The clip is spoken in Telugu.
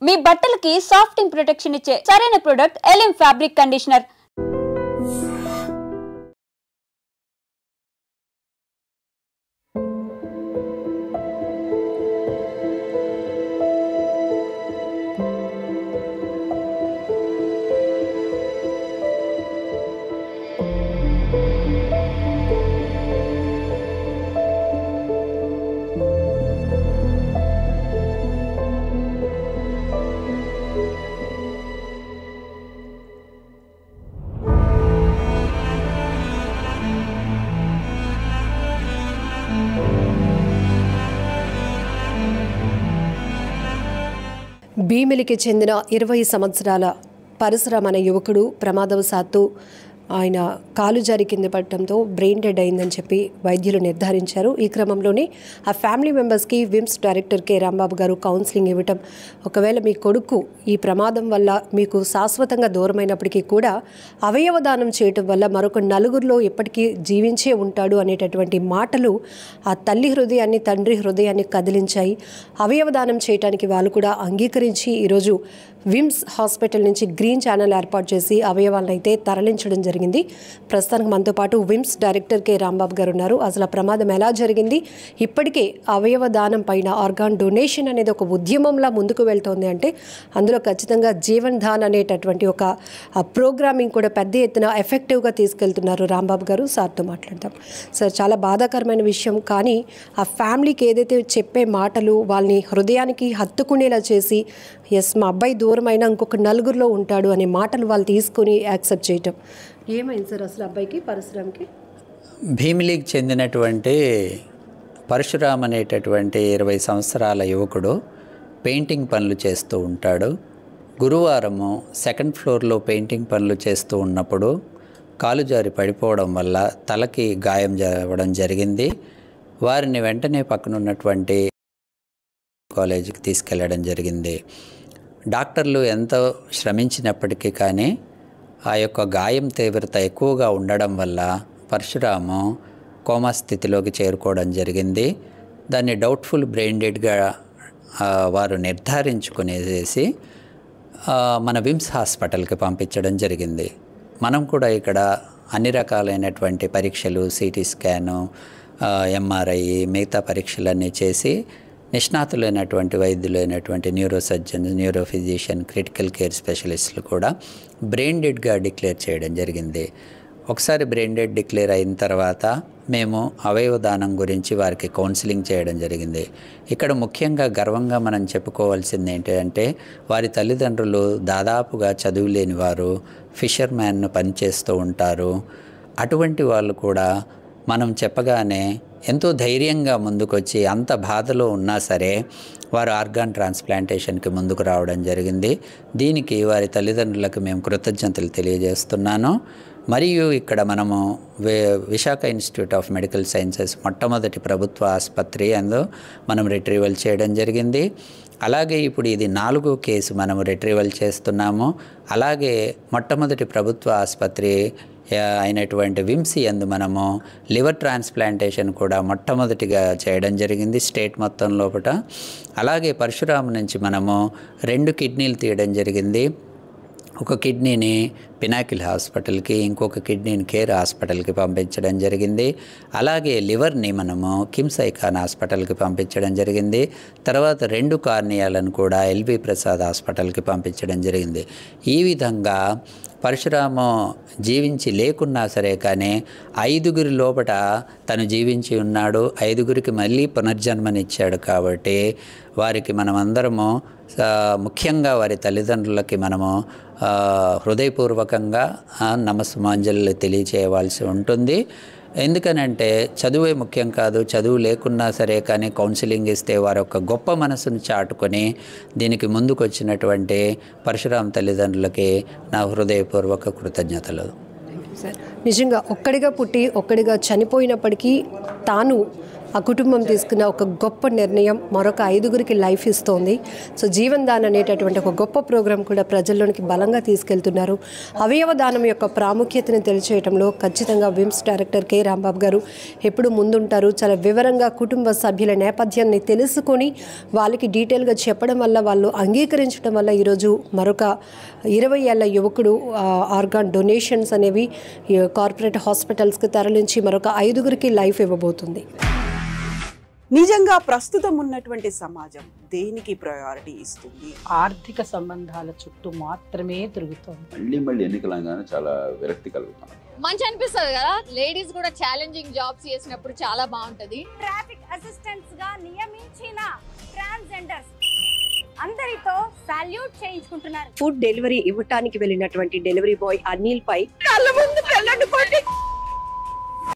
మీ బట్టలకి సాఫ్టింగ్ ప్రొటెక్షన్ ఇచ్చే సరైన ప్రొడక్ట్ ఎలిమ్ ఫ్యాబ్రిక్ కండిషనర్. భీమిలికి చెందిన 20 సంవత్సరాల పరశురామ్ అనే యువకుడు ప్రమాదవశాత్తు ఆయన కాలు జారి కింద పడటంతో బ్రెయిన్ డెడ్ అయిందని చెప్పి వైద్యులు నిర్ధారించారు. ఈ క్రమంలోనే ఆ ఫ్యామిలీ మెంబర్స్కి విమ్స్ డైరెక్టర్ కె రాంబాబు గారు కౌన్సిలింగ్ ఇవ్వటం, ఒకవేళ మీ కొడుకు ఈ ప్రమాదం వల్ల మీకు శాశ్వతంగా దూరమైనప్పటికీ కూడా అవయవ దానం చేయటం వల్ల మరొక నలుగురిలో ఎప్పటికీ జీవించే ఉంటాడు అనేటటువంటి మాటలు ఆ తల్లి హృదయాన్ని, తండ్రి హృదయాన్ని కదిలించాయి. అవయవ దానం చేయడానికి వాళ్ళు కూడా అంగీకరించి ఈరోజు విమ్స్ హాస్పిటల్ నుంచి గ్రీన్ ఛానల్ ఏర్పాటు చేసి అవయవాలను అయితే తరలించడం జరిగింది. ప్రస్తుతానికి మనతో పాటు విమ్స్ డైరెక్టర్ కె రాంబాబు గారు ఉన్నారు. అసలు ప్రమాదం ఎలా జరిగింది, ఇప్పటికే అవయవ దానం పైన ఆర్గాన్ డొనేషన్ అనేది ఒక ఉద్యమంలా ముందుకు వెళ్తోంది అంటే అందులో ఖచ్చితంగా జీవన్ ధాన్ అనేటటువంటి ఒక ప్రోగ్రామింగ్ కూడా పెద్ద ఎత్తున ఎఫెక్టివ్గా తీసుకెళ్తున్నారు రాంబాబు గారు. సార్తో మాట్లాడతాం. సార్, చాలా బాధాకరమైన విషయం, కానీ ఆ ఫ్యామిలీకి ఏదైతే చెప్పే మాటలు వాళ్ళని హృదయానికి హత్తుకునేలా చేసి ఎస్ మా అబ్బాయి దూరమైనా ఇంకొక నలుగురిలో ఉంటాడు అనే మాటలు వాళ్ళు తీసుకొని యాక్సెప్ట్ చేయటం ఏమైంది సార్ అసలు అబ్బాయికి, పరశురామ్కి? భీమిలికి చెందినటువంటి పరశురామ్ అనేటటువంటి 20 సంవత్సరాల యువకుడు పెయింటింగ్ పనులు చేస్తూ ఉంటాడు. గురువారము 2nd ఫ్లోర్లో పెయింటింగ్ పనులు చేస్తూ ఉన్నప్పుడు కాలు జారి పడిపోవడం వల్ల తలకి గాయం అవ్వడం జరిగింది. వారిని వెంటనే పక్కనున్నటువంటి కాలేజీకి తీసుకెళ్లడం జరిగింది. డాక్టర్లు ఎంతో శ్రమించినప్పటికీ కానీ ఆ యొక్క గాయం తీవ్రత ఎక్కువగా ఉండడం వల్ల పరశురాము కోమా స్థితిలోకి చేరుకోవడం జరిగింది. దాన్ని డౌట్ఫుల్ బ్రెయిన్ డెడ్గా వారు నిర్ధారించుకునేసి మన విమ్స్ హాస్పిటల్కి పంపించడం జరిగింది. మనం కూడా ఇక్కడ అన్ని రకాలైనటువంటి పరీక్షలు, సిటీ స్కాను, ఎంఆర్ఐ, మిగతా పరీక్షలన్నీ చేసి నిష్ణాతులైనటువంటి వైద్యులైనటువంటి neuro surgeon, neuro physician, critical care స్పెషలిస్టులు కూడా బ్రెయిన్ డెడ్గా డిక్లేర్ చేయడం జరిగింది. ఒకసారి బ్రెయిన్ డెడ్ డిక్లేర్ అయిన తర్వాత మేము అవయవ దానం గురించి వారికి కౌన్సిలింగ్ చేయడం జరిగింది. ఇక్కడ ముఖ్యంగా గర్వంగా మనం చెప్పుకోవాల్సింది ఏంటంటే వారి తల్లిదండ్రులు దాదాపుగా చదువులేని వారు, ఫిషర్మ్యాన్ పనిచేస్తూ ఉంటారు. అటువంటి వాళ్ళు కూడా మనం చెప్పగానే ఎంతో ధైర్యంగా ముందుకొచ్చి అంత బాధలో ఉన్నా సరే వారు ఆర్గాన్ ట్రాన్స్ప్లాంటేషన్కి ముందుకు రావడం జరిగింది. దీనికి వారి తల్లిదండ్రులకు మేము కృతజ్ఞతలు తెలియజేస్తున్నాను. మరియు ఇక్కడ మనము Visakha institute of medical sciences మొట్టమొదటి ప్రభుత్వ ఆసుపత్రి మనం రిట్రీవల్ చేయడం జరిగింది. అలాగే ఇప్పుడు ఇది 4వ కేసు మనము రిట్రీవల్ చేస్తున్నాము. అలాగే మొట్టమొదటి ప్రభుత్వ ఆసుపత్రి అయినటువంటి విమ్సి యందు మనము లివర్ ట్రాన్స్ప్లాంటేషన్ కూడా మొట్టమొదటిగా చేయడం జరిగింది స్టేట్ మొత్తం లోపల. అలాగే పరశురామ్ నుంచి మనము 2 కిడ్నీలు తీయడం జరిగింది. ఒక కిడ్నీని పినాకిల్ హాస్పిటల్కి, ఇంకొక కిడ్నీని కేర్ హాస్పిటల్కి పంపించడం జరిగింది. అలాగే లివర్ని మనము కిమ్స్ ఐకాన్ హాస్పిటల్కి పంపించడం జరిగింది. తర్వాత 2 కార్నియాలను కూడా ఎల్వి ప్రసాద్ హాస్పిటల్కి పంపించడం జరిగింది. ఈ విధంగా పరశురాము జీవించి లేకున్నా సరే కానీ 5గురి లోపల తను జీవించి ఉన్నాడు. 5గురికి మళ్ళీ పునర్జన్మనిచ్చాడు. కాబట్టి వారికి మనమందరము ముఖ్యంగా వారి తల్లిదండ్రులకి మనము హృదయపూర్వకంగా నమస్సుమాంజలి తెలియచేయవలసి ఉంటుంది. ఎందుకనంటే చదువే ముఖ్యం కాదు, చదువు లేకున్నా సరే కానీ కౌన్సిలింగ్ ఇస్తే వారి యొక్క గొప్ప మనసును చాటుకొని దీనికి ముందుకొచ్చినటువంటి పరశురామ్ తల్లిదండ్రులకి నా హృదయపూర్వక కృతజ్ఞతలు. నిజంగా ఒక్కడిగా పుట్టి ఒక్కడిగా చనిపోయినప్పటికీ తాను ఆ కుటుంబం తీసుకున్న ఒక గొప్ప నిర్ణయం మరొక 5గురికి లైఫ్ ఇస్తోంది. సో జీవన్ దాన్ అనేటటువంటి ఒక గొప్ప ప్రోగ్రాం కూడా ప్రజల్లోనికి బలంగా తీసుకెళ్తున్నారు. అవయవ దానం యొక్క ప్రాముఖ్యతను తెలియచేయడంలో ఖచ్చితంగా విమ్స్ డైరెక్టర్ కె రాంబాబు గారు ఎప్పుడు ముందుంటారు. చాలా వివరంగా కుటుంబ సభ్యుల నేపథ్యాన్ని తెలుసుకొని వాళ్ళకి డీటెయిల్గా చెప్పడం వల్ల, వాళ్ళు అంగీకరించడం వల్ల ఈరోజు మరొక 20 ఏళ్ల యువకుడు ఆర్గాన్ డొనేషన్స్ అనేవి కార్పొరేట్ హాస్పిటల్స్కి తరలించి మరొక 5గురికి లైఫ్ ఇవ్వబోతుంది. నిజంగా ప్రస్తుతం ఉన్నటువంటి సమాజం దేనికి ప్రయారిటీ ఇస్తుంది? ఆర్థిక సంబంధాల చుట్టూ మాత్రమే తిరుగుతోంది. మళ్ళీ ఎన్నికలంగానే చాలా విరక్తి కలుగుతాను. మంచి అనిపిస్తుంది కదా, లేడీస్ కూడా ఛాలెంజింగ్ జాబ్స్ చేసినప్పుడు చాలా బాగుంటది. ట్రాఫిక్ అసిస్టెంట్స్ గా నియమించిన ట్రాన్స్జెండర్స్ అందరితో సాల్యూట్ చేయించుకుంటున్నారు. ఫుడ్ డెలివరీ ఇవ్వటానికి వెళ్ళినటువంటి డెలివరీ బాయ్ అనిల్ పై కళ్ళ ముందు